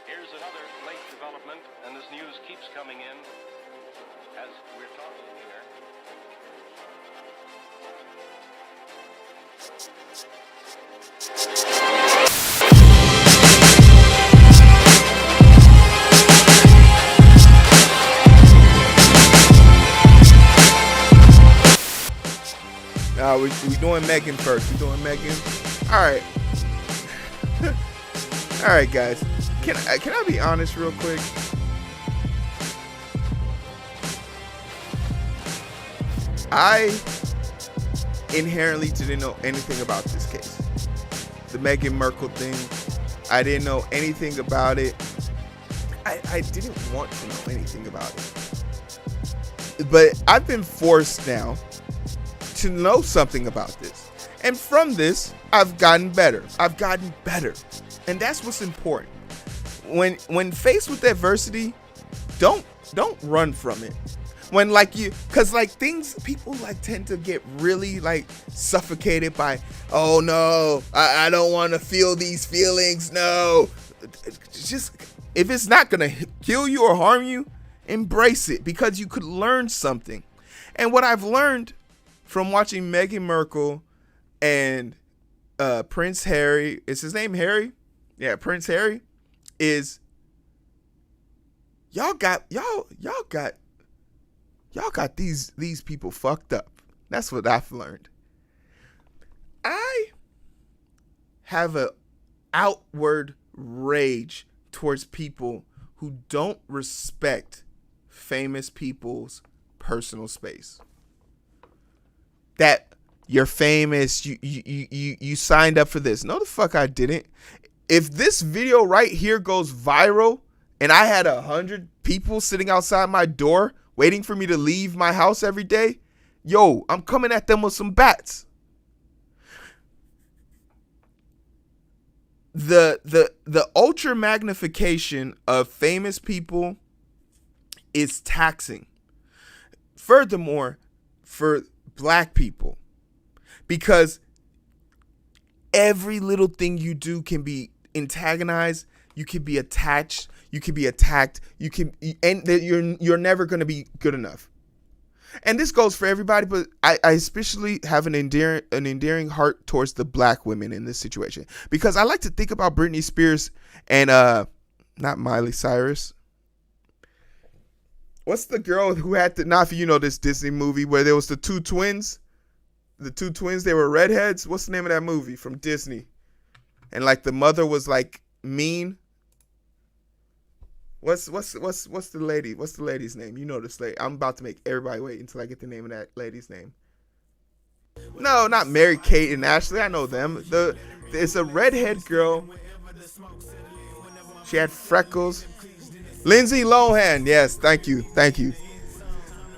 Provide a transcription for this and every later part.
Here's another late development, and this news keeps coming in as we're talking here. We doing Meghan first. We doing Meghan. All right. All right, guys. Can I be honest real quick? I inherently didn't know anything about this case. The Meghan Markle thing. I didn't know anything about it. I didn't want to know anything about it. But I've been forced now to know something about this. And from this, I've gotten better. And that's what's important. When faced with adversity, don't run from it. When people tend to get really suffocated by, oh no, I don't want to feel these feelings. No, just, if it's not going to kill you or harm you, embrace it, because you could learn something. And what I've learned from watching Meghan Markle and Prince Harry, is his name Harry? Yeah, Prince Harry, is y'all got these people fucked up. That's what I've learned. I have a outward rage towards people who don't respect famous people's personal space. That you're famous, you signed up for this. No, the fuck I didn't. If this video right here goes viral and I had 100 people sitting outside my door waiting for me to leave my house every day, yo, I'm coming at them with some bats. The ultra magnification of famous people is taxing. Furthermore, for black people, because every little thing you do can be antagonized, you can be attached, you can be attacked, and you're never going to be good enough. And this goes for everybody, but I especially have an endearing heart towards the black women in this situation, because I like to think about Britney Spears and not Miley Cyrus. What's the girl who had this Disney movie where there was the two twins? The two twins, they were redheads. What's the name of that movie from Disney? And the mother was mean. What's the lady? What's the lady's name? You know this lady. I'm about to make everybody wait until I get the name of that lady's name. No, not Mary Kate and Ashley. I know them. It's a redhead girl. She had freckles. Lindsay Lohan. Yes, thank you.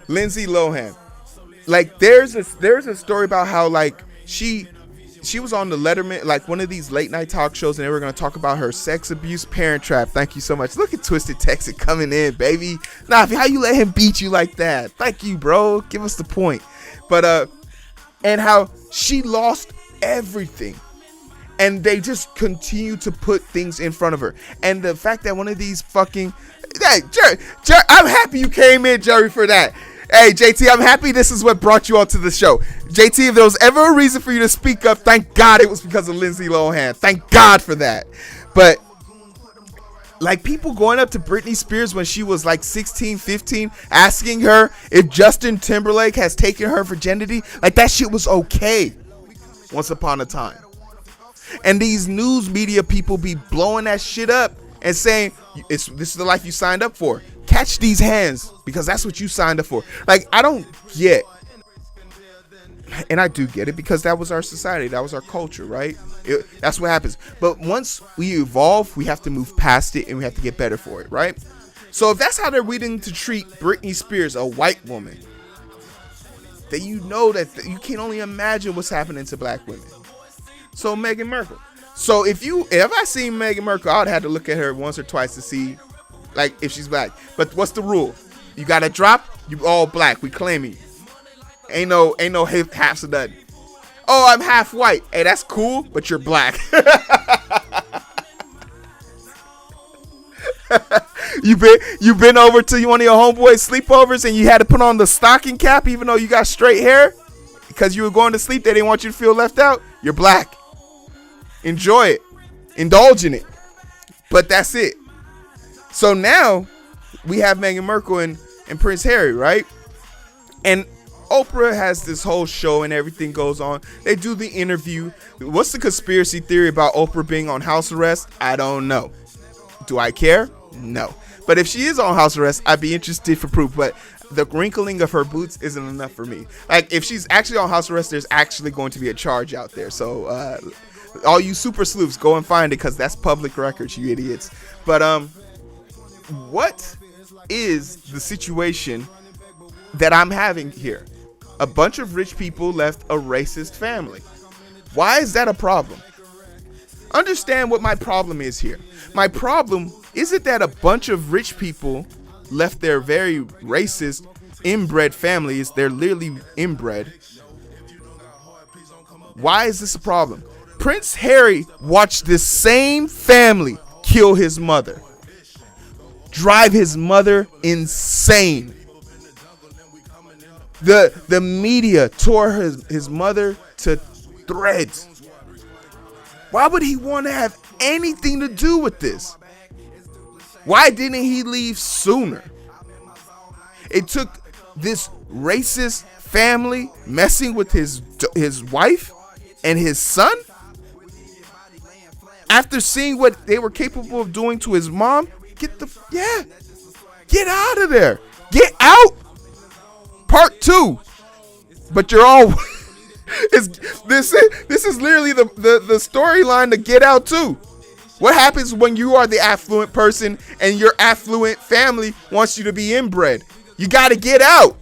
Lindsay Lohan. There's a story about how she was on the Letterman, one of these late night talk shows, and they were going to talk about her sex abuse, Parent Trap. Thank you so much. Look at Twisted Texas coming in, baby. Nafi, how you let him beat you like that? Thank you, bro. Give us the point. But and how she lost everything, and they just continue to put things in front of her. And the fact that one of these fucking, hey, Jerry, I'm happy you came in, Jerry, for that. Hey, JT, I'm happy this is what brought you onto the show. JT, if there was ever a reason for you to speak up, thank God it was because of Lindsay Lohan. Thank God for that. But people going up to Britney Spears when she was 16, 15, asking her if Justin Timberlake has taken her virginity, that shit was okay once upon a time. And these news media people be blowing that shit up and saying, this is the life you signed up for. Catch these hands, because that's what you signed up for. I don't get, and I do get it, because that was our society, that was our culture, right? That's what happens. But once we evolve, we have to move past it, and we have to get better for it, right? So if that's how they're willing to treat Britney Spears, a white woman, then you know that you can only imagine what's happening to black women. So Meghan Markle. So if I seen Meghan Markle, I'd have to look at her once or twice to see if she's black. But what's the rule? You got to drop, you all black. We claim you. Ain't no half of that. Oh, I'm half white. Hey, that's cool, but you're black. You've been over to one of your homeboys' sleepovers and you had to put on the stocking cap even though you got straight hair because you were going to sleep. They didn't want you to feel left out. You're black. Enjoy it. Indulge in it. But that's it. So now we have Meghan Markle and Prince Harry, right? And Oprah has this whole show and everything goes on. They do the interview. What's the conspiracy theory about Oprah being on house arrest? I don't know. Do I care? No. But if she is on house arrest, I'd be interested for proof. But the wrinkling of her boots isn't enough for me. Like, if she's actually on house arrest, there's actually going to be a charge out there. So, all you super sleuths, go and find it because that's public records, you idiots. But, what is the situation that I'm having here? A bunch of rich people left a racist family. Why is that a problem? Understand what my problem is here. My problem isn't that a bunch of rich people left their very racist, inbred families. They're literally inbred. Why is this a problem? Prince Harry watched this same family kill his mother. Drive his mother insane. The media tore his mother to threads. Why would he want to have anything to do with this? Why didn't he leave sooner? It took this racist family messing with his wife and his son. After seeing what they were capable of doing to his mom, get out of there. Get out. Part 2. But you're all this is literally the storyline to Get Out 2. What happens when you are the affluent person and your affluent family wants you to be inbred? You got to get out.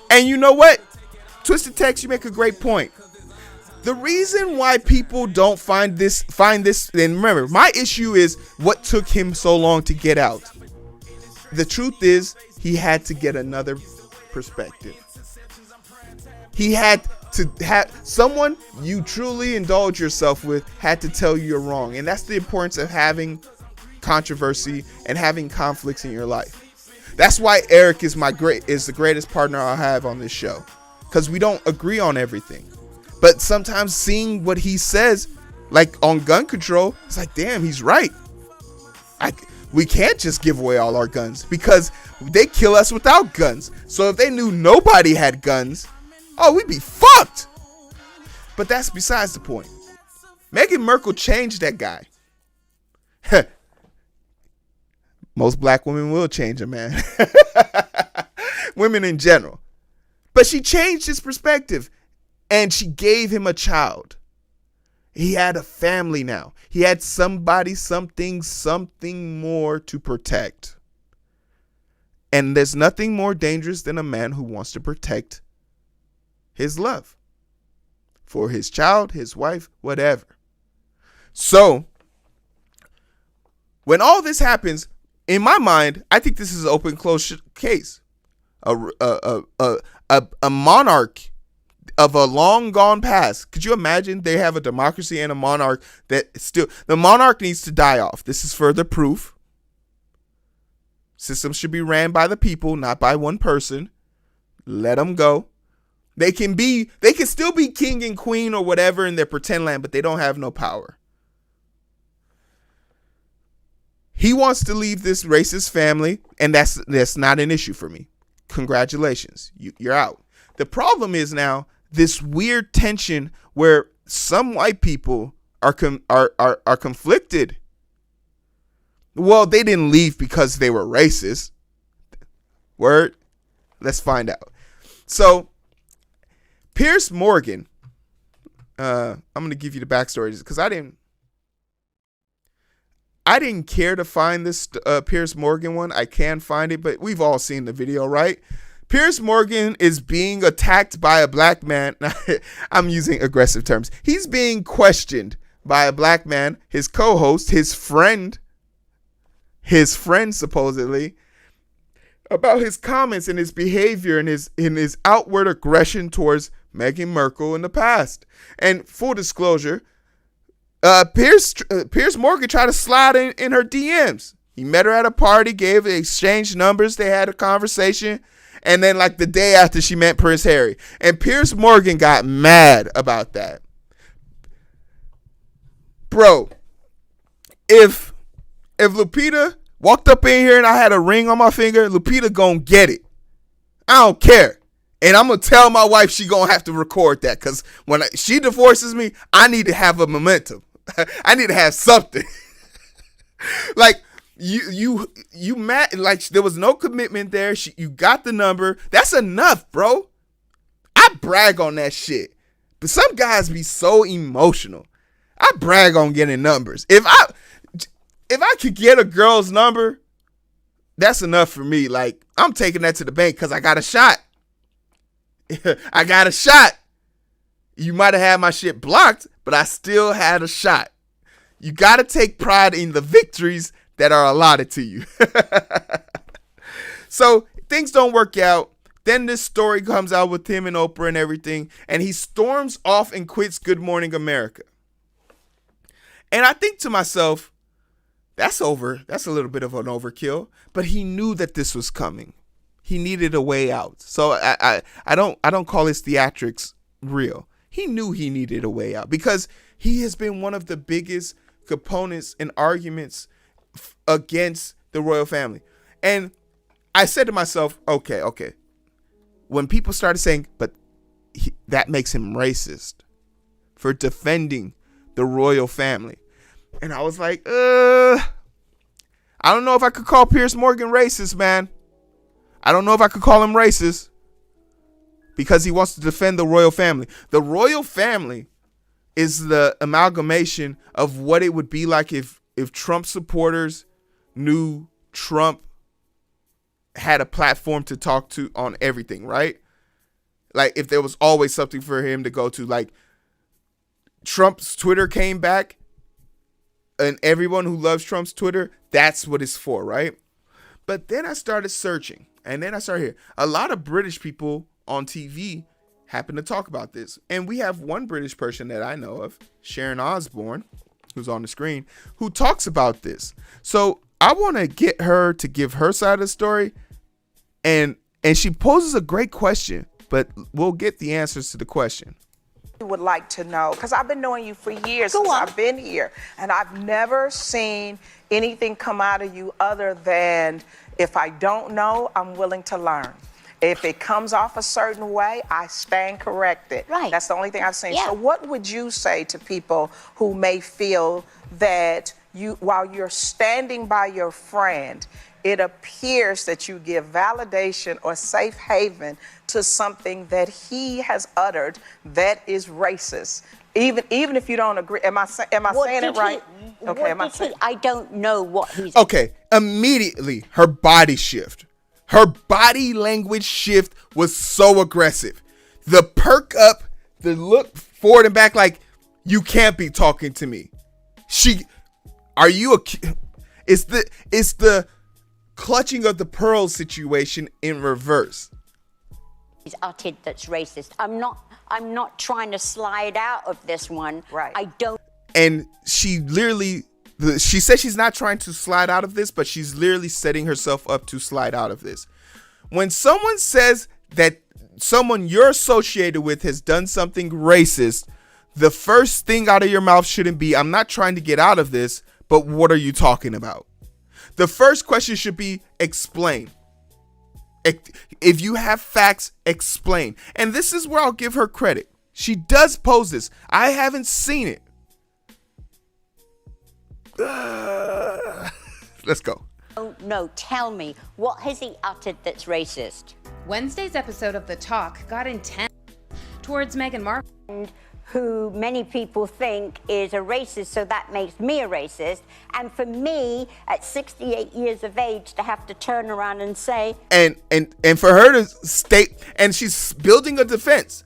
And you know what? Twisted Text, you make a great point. The reason why people don't find this, and remember, my issue is what took him so long to get out. The truth is, he had to get another perspective. He had to have someone you truly indulge yourself with had to tell you you're wrong. And that's the importance of having controversy and having conflicts in your life. That's why Eric is the greatest partner I'll have on this show. Because we don't agree on everything. But sometimes seeing what he says, like on gun control, it's like, damn, he's right. We can't just give away all our guns because they kill us without guns. So if they knew nobody had guns, we'd be fucked. But that's besides the point. Meghan Markle changed that guy. Most black women will change a man. Women in general. But she changed his perspective and she gave him a child. He had a family now. He had somebody, something more to protect. And there's nothing more dangerous than a man who wants to protect his love for his child, his wife, whatever. So when all this happens, in my mind, I think this is an open closed case. A monarch of a long gone past. Could you imagine they have a democracy and a monarch that still, the monarch needs to die off. This is further proof. Systems should be ran by the people, not by one person. Let them go. They can still be king and queen or whatever in their pretend land, but they don't have no power. He wants to leave this racist family, and that's not an issue for me. Congratulations, you're out. The problem is now this weird tension where some white people are conflicted. Well, they didn't leave because they were racist. Word? Let's find out. So, Piers Morgan, I'm going to give you the backstory because I didn't care to find this Piers Morgan one. I can find it, but we've all seen the video, right? Piers Morgan is being attacked by a black man. I'm using aggressive terms. He's being questioned by a black man, his co-host, his friend supposedly, about his comments and his behavior and his outward aggression towards Meghan Markle in the past. And full disclosure, Piers Morgan tried to slide in her DMs. He met her at a party, exchanged numbers, they had a conversation, and then like the day after she met Prince Harry. And Piers Morgan got mad about that. Bro, if Lupita walked up in here and I had a ring on my finger, Lupita gonna get it. I don't care. And I'm going to tell my wife she going to have to record that, because when she divorces me, I need to have a momentum. I need to have something. Like, you mad, like there was no commitment there. You got the number. That's enough, bro. I brag on that shit. But some guys be so emotional. I brag on getting numbers. If I could get a girl's number, that's enough for me. Like, I'm taking that to the bank because I got a shot. I got a shot. You might have had my shit blocked, but I still had a shot. You got to take pride in the victories that are allotted to you. So things don't work out. Then this story comes out with him and Oprah and everything, and he storms off and quits Good Morning America. And I think to myself, that's over. That's a little bit of an overkill. But he knew that this was coming. He needed a way out. So I don't call his theatrics real. He knew he needed a way out because he has been one of the biggest components in arguments against the royal family. And I said to myself, okay. When people started saying, but that makes him racist for defending the royal family. And I was like, I don't know if I could call Piers Morgan racist, man. I don't know if I could call him racist because he wants to defend the royal family. The royal family is the amalgamation of what it would be like if Trump supporters knew Trump had a platform to talk to on everything, right? Like if there was always something for him to go to, like Trump's Twitter came back and everyone who loves Trump's Twitter, that's what it's for, right? But then I started searching. And then I started hearing a lot of British people on TV happen to talk about this. And we have one British person that I know of, Sharon Osbourne, who's on the screen, who talks about this. So I want to get her to give her side of the story. And she poses a great question, but we'll get the answers to the question. Would like to know, because I've been knowing you for years since I've been here, and I've never seen anything come out of you other than, if I don't know, I'm willing to learn. If it comes off a certain way, I stand corrected. Right. That's the only thing I've seen. Yeah. So what would you say to people who may feel that while you're standing by your friend, it appears that you give validation or safe haven to something that he has uttered that is racist, even if you don't agree? Am I saying it right? I don't know what he's. Okay, immediately her body shift. Her body language shift was so aggressive. The perk up, the look forward and back, like you can't be talking to me. It's the clutching of the pearl situation in reverse. He's uttered that's racist. I'm not trying to slide out of this one. Right. I don't. And she said she's not trying to slide out of this, but she's literally setting herself up to slide out of this. When someone says that someone you're associated with has done something racist, the first thing out of your mouth shouldn't be, I'm not trying to get out of this, but what are you talking about? The first question should be, explain. If you have facts, explain. And this is where I'll give her credit. She does pose this. I haven't seen it. Let's go. Oh, no, tell me, what has he uttered that's racist? Wednesday's episode of The Talk got intense towards Meghan Markle, Who many people think is a racist, so that makes me a racist. And for me, at 68 years of age, to have to turn around and say... And for her to state, and she's building a defense.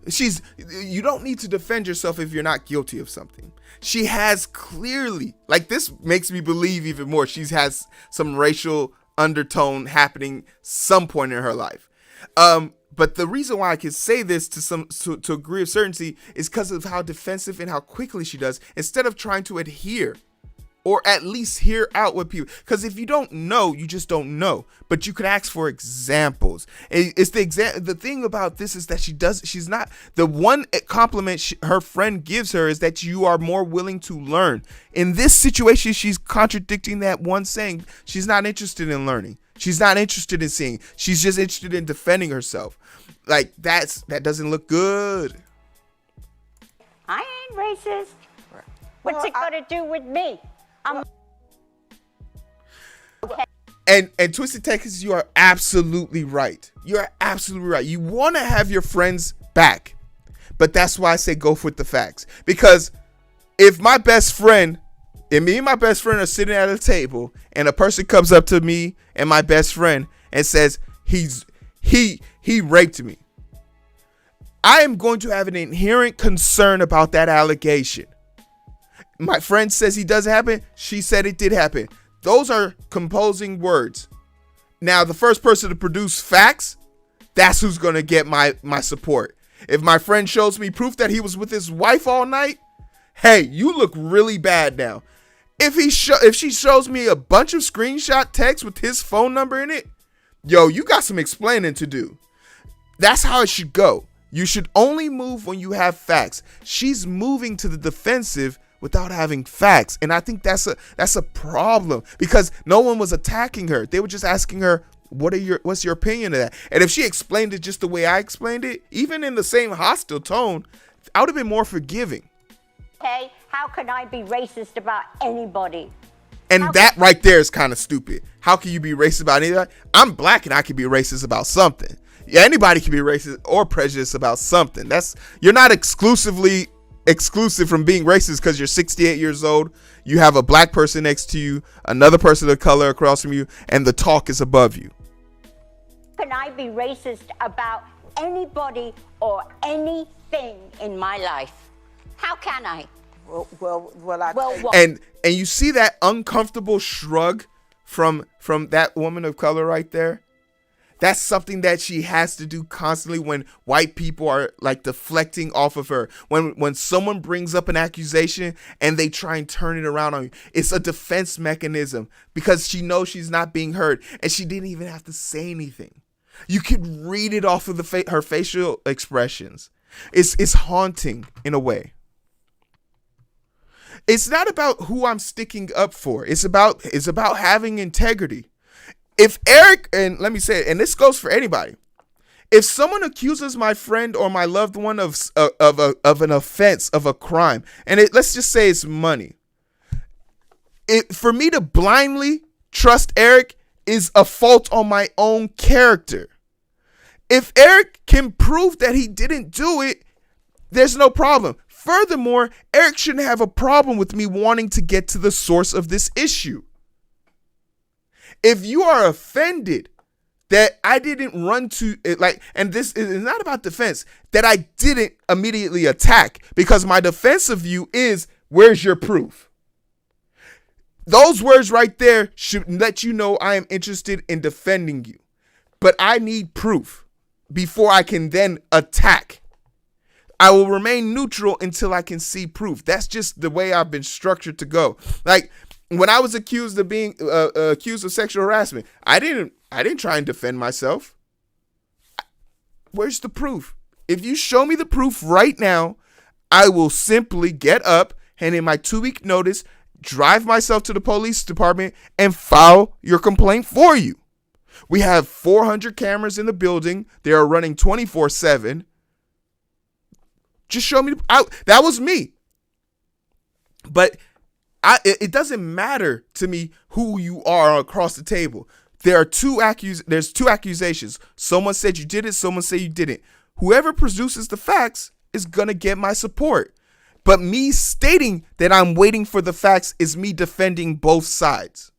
You don't need to defend yourself if you're not guilty of something. She has clearly, like this makes me believe even more, she has some racial undertone happening some point in her life. But the reason why I can say this to a degree of certainty is because of how defensive and how quickly she does, instead of trying to adhere or at least hear out what people. Because if you don't know, you just don't know. But you could ask for examples. It's the thing about this is that she's not, the one compliment her friend gives her is that you are more willing to learn. In this situation, she's contradicting that one saying. She's not interested in learning. She's not interested in seeing. She's just interested in defending herself. Like, that doesn't look good. I ain't racist. What's it got to do with me? Okay. And Twisted Texas, you are absolutely right. You are absolutely right. You want to have your friends back, but that's why I say go with the facts. Because if my best friend and me and my best friend are sitting at a table, and a person comes up to me and my best friend and says he raped me, I am going to have an inherent concern about that allegation. My friend says he doesn't happen. She said it did happen. Those are composing words. Now, the first person to produce facts, that's who's going to get my support. If my friend shows me proof that he was with his wife all night, hey, you look really bad now. If she shows me a bunch of screenshot texts with his phone number in it, yo, you got some explaining to do. That's how it should go. You should only move when you have facts. She's moving to the defensive without having facts. And I think that's a problem, because no one was attacking her. They were just asking her, what's your opinion of that? And if she explained it just the way I explained it, even in the same hostile tone, I would have been more forgiving. Okay, how can I be racist about anybody? And that right there is kind of stupid. How can you be racist about anybody? I'm black and I can be racist about something. Yeah, anybody can be racist or prejudiced about something. You're not exclusive from being racist because you're 68 years old, you have a black person next to you, another person of color across from you, and the talk is above you. Can I be racist about anybody or anything in my life? How can I? And you see that uncomfortable shrug from that woman of color right there? That's something that she has to do constantly when white people are like deflecting off of her. When someone brings up an accusation and they try and turn it around on you, it's a defense mechanism because she knows she's not being heard, and she didn't even have to say anything. You could read it off of her facial expressions. It's haunting in a way. It's not about who I'm sticking up for. It's about having integrity. If Eric, and let me say it, and this goes for anybody, if someone accuses my friend or my loved one of an offense, of a crime, and let's just say it's money, for me to blindly trust Eric is a fault on my own character. If Eric can prove that he didn't do it, there's no problem. Furthermore, Eric shouldn't have a problem with me wanting to get to the source of this issue. If you are offended that I didn't run to it, and this is not about defense, that I didn't immediately attack, because my defense of you is, where's your proof? Those words right there should let you know I am interested in defending you. But I need proof before I can then attack. I will remain neutral until I can see proof. That's just the way I've been structured to go. Like, when I was accused of being accused of sexual harassment, I didn't try and defend myself. Where's the proof? If you show me the proof right now, I will simply get up and in my 2-week notice, drive myself to the police department and file your complaint for you. We have 400 cameras in the building. They are running 24/7. Just show me. That was me. But it doesn't matter to me who you are across the table. There's two accusations. Someone said you did it. Someone said you didn't. Whoever produces the facts is going to get my support. But me stating that I'm waiting for the facts is me defending both sides.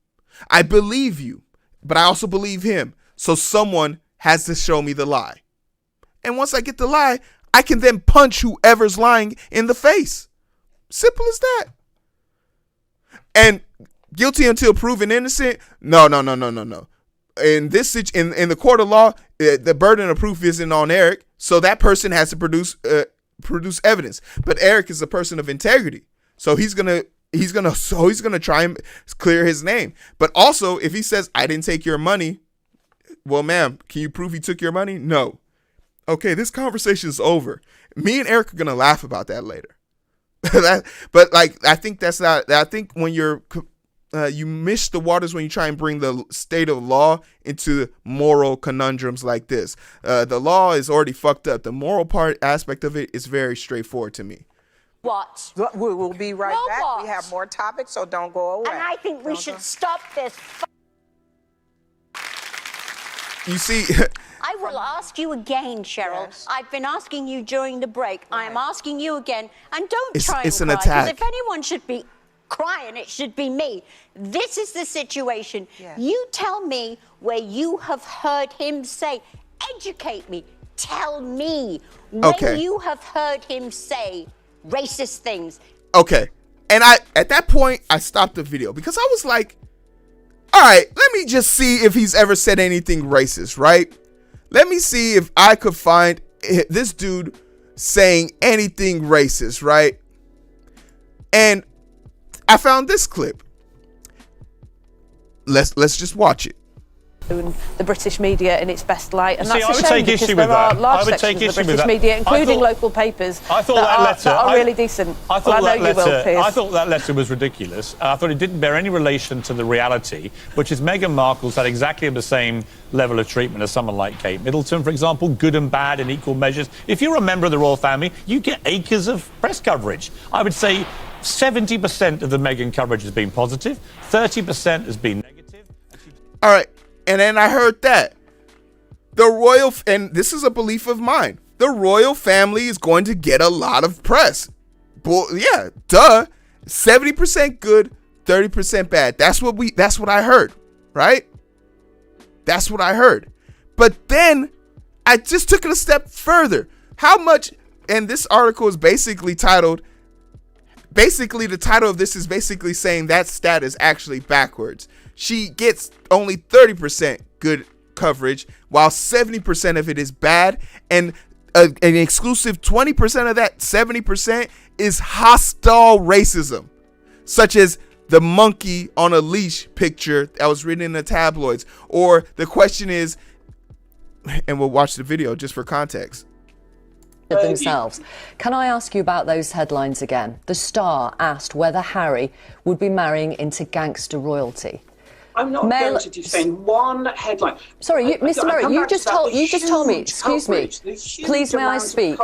I believe you, but I also believe him. So someone has to show me the lie. And once I get the lie, I can then punch whoever's lying in the face. Simple as that. And guilty until proven innocent? No. in the court of law, the burden of proof isn't on Eric, so that person has to produce evidence. But Eric is a person of integrity, so he's gonna try and clear his name. But also, if he says, I didn't take your money, well, ma'am, can you prove he took your money? No. Okay, this conversation is over. Me and Eric are gonna laugh about that later. But like, I think that's not. I think when you miss the waters when you try and bring the state of law into moral conundrums like this. The law is already fucked up. The moral aspect of it is very straightforward to me. What? We will be right back. Robots. We have more topics, so don't go away. And I think we should stop this. You see, I will ask you again, Cheryl. Yes. I've been asking you during the break. I am asking you again. And don't try it's and an cry, 'cause attack. if anyone should be crying, it should be me. This is the situation. Yes. You tell me where you have heard him say, educate me, tell me when you have heard him say racist things. okay. And at that point, I stopped the video because I was like, all right, let me just see if he's ever said anything racist, right? Let me see if I could find this dude saying anything racist, right? And I found this clip. Let's just watch it. The British media in its best light, and See, that's I a would shame take because issue there with are that. large I would sections take of the issue with British that. media, I including thought- local papers, I thought that letter. that are really decent. I thought well, I that know you will, letter. Piers. I thought that letter was ridiculous. I thought it didn't bear any relation to the reality, which is Meghan Markle's had exactly the same level of treatment as someone like Kate Middleton, for example, good and bad in equal measures. If you're a member of the royal family, you get acres of press coverage. I would say 70% of the Meghan coverage has been positive, 30% has been negative. All right. And then I heard that and this is a belief of mine, the royal family is going to get a lot of press. Yeah, duh. 70% good, 30% bad. That's what I heard, right? That's what I heard. But then I just took it a step further. How much, and this article is basically titled, the title of this is basically saying that stat is actually backwards. She gets only 30% good coverage, while 70% of it is bad, and an exclusive 20% of that 70% is hostile racism, such as the monkey on a leash picture that was written in the tabloids, or the question is, and we'll watch the video just for context. Themselves. Can I ask you about those headlines again? The Star asked whether Harry would be marrying into gangster royalty. I'm not going to defend one headline. Sorry, Mr. Murray, you just told me. Excuse me. Please, may I speak?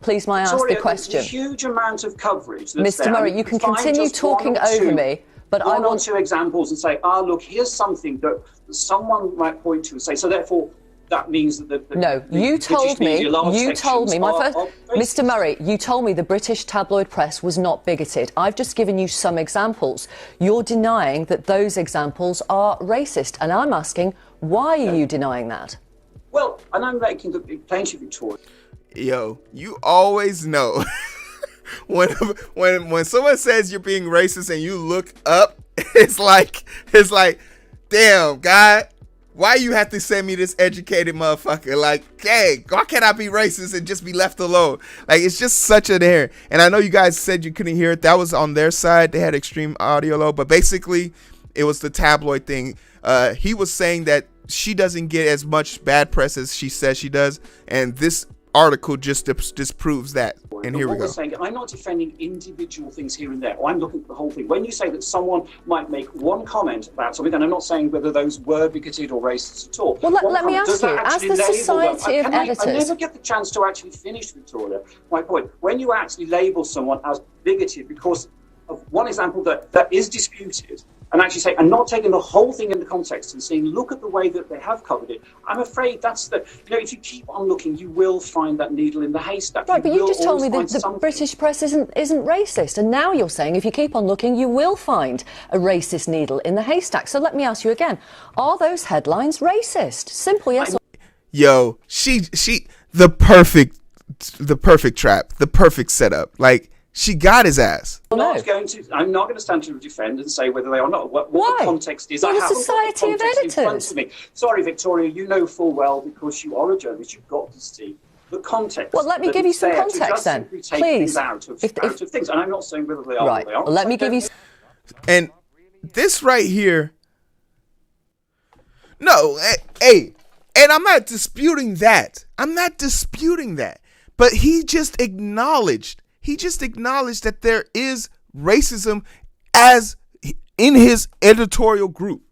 Please, may I ask the question? The huge amount of coverage. Mr. Murray, you can continue talking over me, but I want 2 examples and say, look, here's something that someone might point to and say, so therefore, that means that no, you told me, Mr. Murray, you told me the British tabloid press was not bigoted. I've just given you some examples. You're denying that those examples are racist, and I'm asking, why are you denying that? Well, and I'm making the plaintiff, Victoria. Yo, you always know when someone says you're being racist and you look up, it's like, damn, God. Why you have to send me this educated motherfucker? Like, hey, why can't I be racist and just be left alone? Like, it's just such an error. And I know you guys said you couldn't hear it. That was on their side. They had extreme audio low. But basically, it was the tabloid thing. He was saying that she doesn't get as much bad press as she says she does. And this article just disproves that. And here we go. Saying, I'm not defending individual things here and there. I'm looking at the whole thing. When you say that someone might make one comment about something, and I'm not saying whether those were bigoted or racist at all. Well, let me ask you, as the Society of Editors... I never get the chance to actually finish, Victoria, my point. When you actually label someone as bigoted because of one example that is disputed, and actually say, and not taking the whole thing into context and saying, look at the way that they have covered it, I'm afraid that's if you keep on looking, you will find that needle in the haystack. Right, but you just told me that the British press isn't racist, and now you're saying if you keep on looking, you will find a racist needle in the haystack. So let me ask you again, are those headlines racist? Simple yes or no. Yo, she the perfect trap, the perfect setup. Like, She got his ass. I'm not going to stand to defend and say whether they are not. What the context is. We're I a haven't got the society of context in front editors. of me. Sorry, Victoria, you know full well, because you are a journalist, you've got to see the context. Well, let me give you some context then, please. please. Out of things, and I'm not saying whether they are Right. or they aren't. Well, let me give you. And this right here, no, hey, and I'm not disputing that. But he just acknowledged that there is racism as in his editorial group,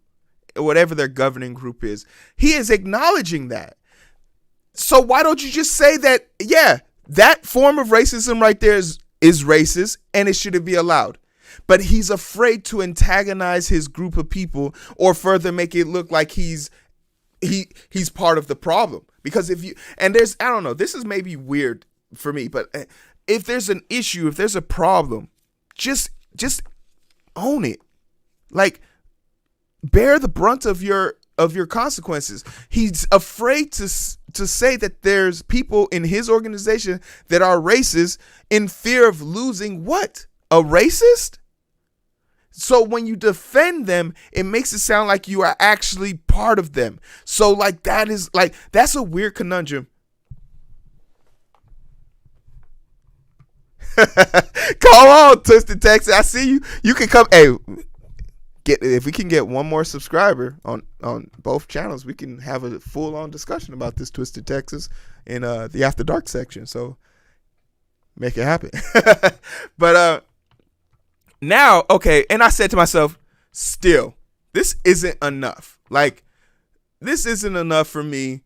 whatever their governing group is. He is acknowledging that. So why don't you just say that, yeah, that form of racism right there is racist and it shouldn't be allowed. But he's afraid to antagonize his group of people or further make it look like he's part of the problem. Because if you, and there's, I don't know, this is maybe weird for me, but if there's an issue, if there's a problem, just own it. Like, bear the brunt of your consequences. He's afraid to say that there's people in his organization that are racist in fear of losing what? A racist? So when you defend them, it makes it sound like you are actually part of them. So like that's a weird conundrum. Come on, Twisted Texas. I see you. You can come. Hey, if we can get one more subscriber on both channels, we can have a full on discussion about this, Twisted Texas, in the After Dark section. So make it happen. But now, okay, and I said to myself, still, this isn't enough. Like, this isn't enough for me.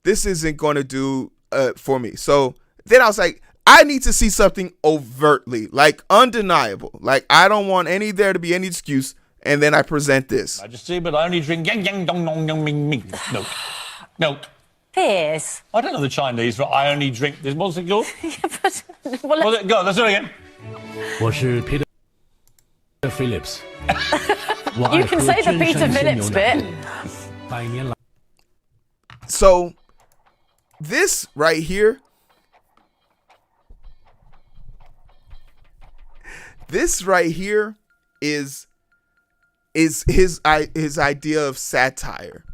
This isn't going to do for me. So then I was like, I need to see something overtly, like undeniable. Like, I don't want there to be any excuse. And then I present this. Majesty, but I only drink yang yang dong dong dong ming ming milk. Milk. Piers. I don't know the Chinese, but I only drink this. What's it called? Well, Go, let's do it again. 我是 Peter Phillips. You can say the Peter Phillips bit. So this right here, is his idea of satire.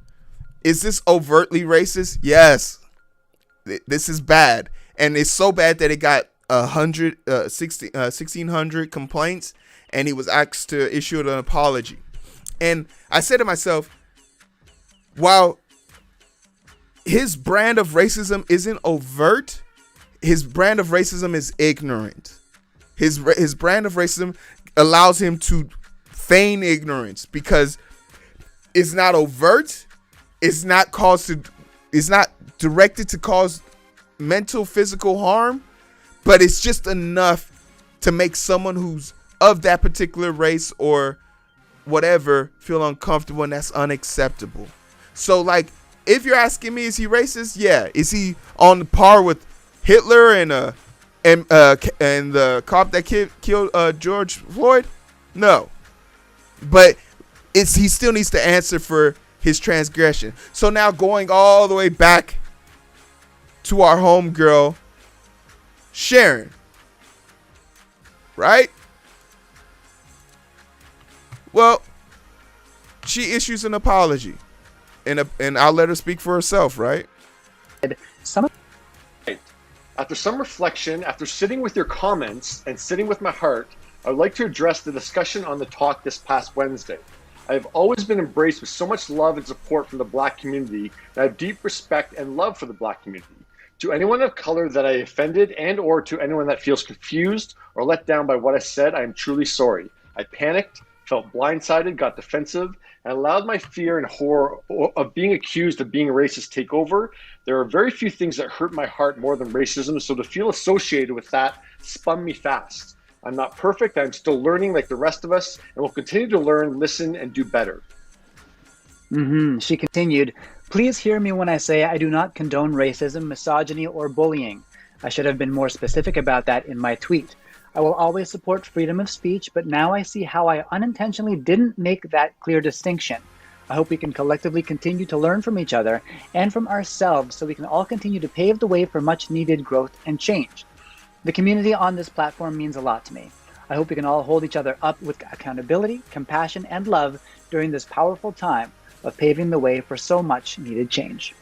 Is this overtly racist? Yes. This is bad, and it's so bad that it got 1,600 complaints, and he was asked to issue an apology. And I said to myself, while his brand of racism isn't overt, his brand of racism is ignorant. His brand of racism allows him to feign ignorance because it's not overt, it's not directed to cause mental, physical harm, but it's just enough to make someone who's of that particular race or whatever feel uncomfortable, and that's unacceptable. So, like, if you're asking me, is he racist? Yeah. Is he on par with Hitler and the cop that killed George Floyd? No. But he still needs to answer for his transgression. So now going all the way back to our homegirl, Sharon. Right? Well, she issues an apology. And I'll let her speak for herself, right? After some reflection, after sitting with your comments and sitting with my heart, I would like to address the discussion on the talk this past Wednesday. I have always been embraced with so much love and support from the Black community, and I have deep respect and love for the Black community. To anyone of color that I offended and or to anyone that feels confused or let down by what I said, I am truly sorry. I panicked, felt blindsided, got defensive, and allowed my fear and horror of being accused of being racist take over. There are very few things that hurt my heart more than racism, so to feel associated with that spun me fast. I'm not perfect, I'm still learning like the rest of us, and will continue to learn, listen, and do better. She continued, please hear me when I say I do not condone racism, misogyny, or bullying. I should have been more specific about that in my tweet. I will always support freedom of speech, but now I see how I unintentionally didn't make that clear distinction. I hope we can collectively continue to learn from each other and from ourselves so we can all continue to pave the way for much needed growth and change. The community on this platform means a lot to me. I hope we can all hold each other up with accountability, compassion, and love during this powerful time of paving the way for so much needed change.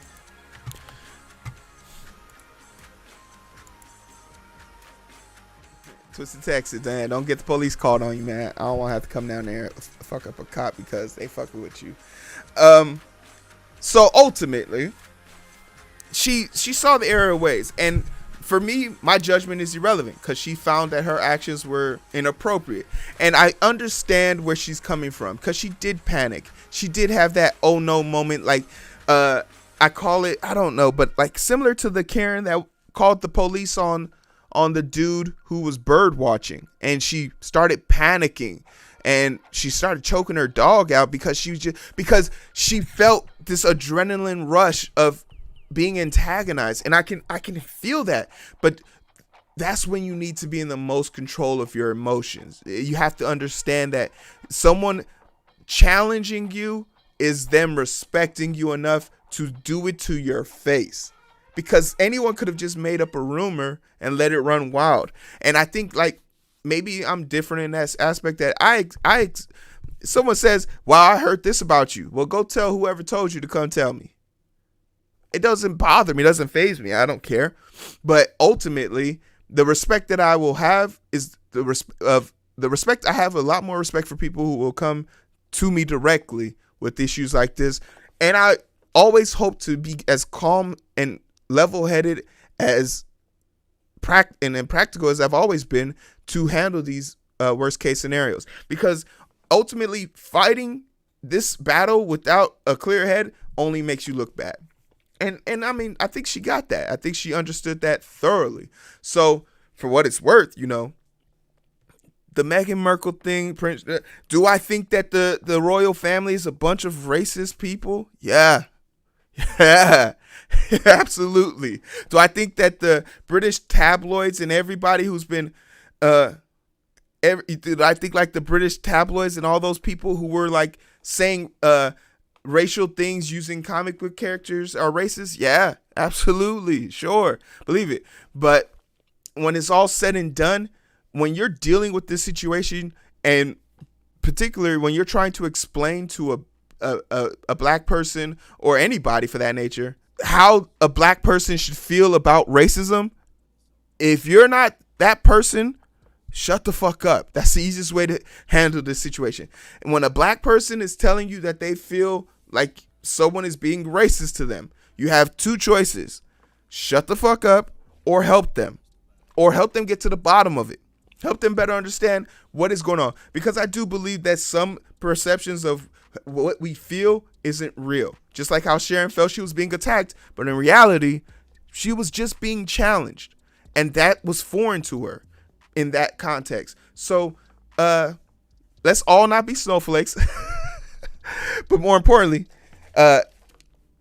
Twisted Texas, man. Don't get the police called on you, man. I don't want to have to come down there and fuck up a cop because they fucking with you. So ultimately, she saw the error of ways, and for me, my judgment is irrelevant because she found that her actions were inappropriate, and I understand where she's coming from because she did panic. She did have that oh no moment, like I call it, I don't know, but like similar to the Karen that called the police on the dude who was bird watching, and she started panicking and she started choking her dog out because she felt this adrenaline rush of being antagonized, and I can feel that. But that's when you need to be in the most control of your emotions. You have to understand that someone challenging you is them respecting you enough to do it to your face, because anyone could have just made up a rumor and let it run wild. And I think like maybe I'm different in that aspect, that someone says, well, I heard this about you. Well, go tell whoever told you to come tell me. It doesn't bother me. It doesn't faze me. I don't care. But ultimately, the respect that I will have is the respect. I have a lot more respect for people who will come to me directly with issues like this. And I always hope to be as calm and level-headed as and practical as I've always been to handle these worst-case scenarios. Because ultimately, fighting this battle without a clear head only makes you look bad. And I mean, I think she got that. I think she understood that thoroughly. So for what it's worth, you know, the Meghan Markle thing, do I think that the royal family is a bunch of racist people? Yeah, absolutely. Do I think that the British tabloids and everybody who's been, I think like the British tabloids and all those people who were like saying, racial things using comic book characters are racist? Yeah, absolutely. Sure. Believe it. But when it's all said and done, when you're dealing with this situation, and particularly when you're trying to explain to a black person or anybody for that nature how a black person should feel about racism, if you're not that person, shut the fuck up. That's the easiest way to handle this situation. And when a black person is telling you that they feel like someone is being racist to them, you have two choices: shut the fuck up or help them get to the bottom of it. Help them better understand what is going on. Because I do believe that some perceptions of what we feel isn't real. Just like how Sharon felt she was being attacked, but in reality, she was just being challenged. And that was foreign to her in that context. So let's all not be snowflakes. But more importantly,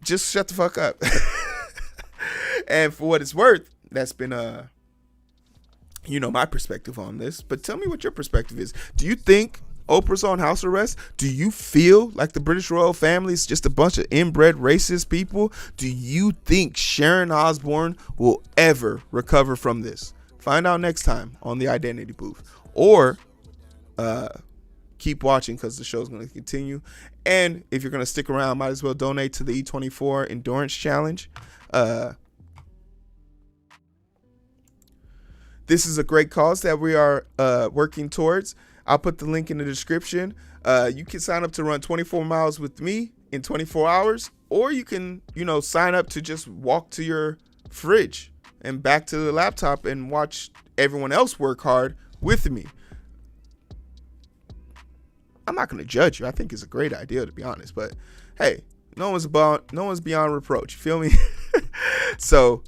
just shut the fuck up. And for what it's worth, that's been my perspective on this. But tell me what your perspective is. Do you think Oprah's on house arrest? Do you feel like the British royal family is just a bunch of inbred racist people? Do you think Sharon Osbourne will ever recover from this? Find out next time on the Identity Booth. Or keep watching, because the show's going to continue. And if you're going to stick around, might as well donate to the E24 Endurance Challenge. This is a great cause that we are working towards. I'll put the link in the description. You can sign up to run 24 miles with me in 24 hours. Or you can, sign up to just walk to your fridge and back to the laptop and watch everyone else work hard with me. I'm not going to judge you. I think it's a great idea, to be honest. But hey, no one's beyond reproach. You feel me? So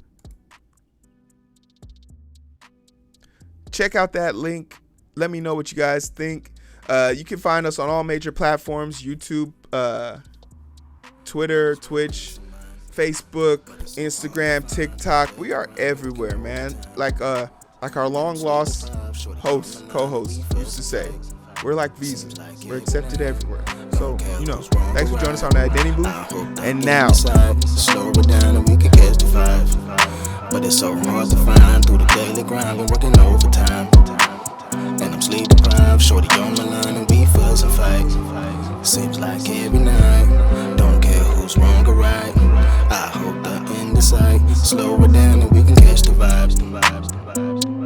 check out that link. Let me know what you guys think. You can find us on all major platforms: YouTube, Twitter, Twitch, Facebook, Instagram, TikTok. We are everywhere, man. Like our long lost co-host used to say, we're like Visa. We're accepted everywhere. So, thanks for joining us on the Identity Booth. And now, slow it down and we can catch the vibe. but it's so hard to find through the daily grind. Been working overtime, and I'm sleep deprived. Shorty on my line and we fuss and fight. Seems like every night. Don't care who's wrong or right. I hope the end is sight. Slow it down and we can catch the vibes.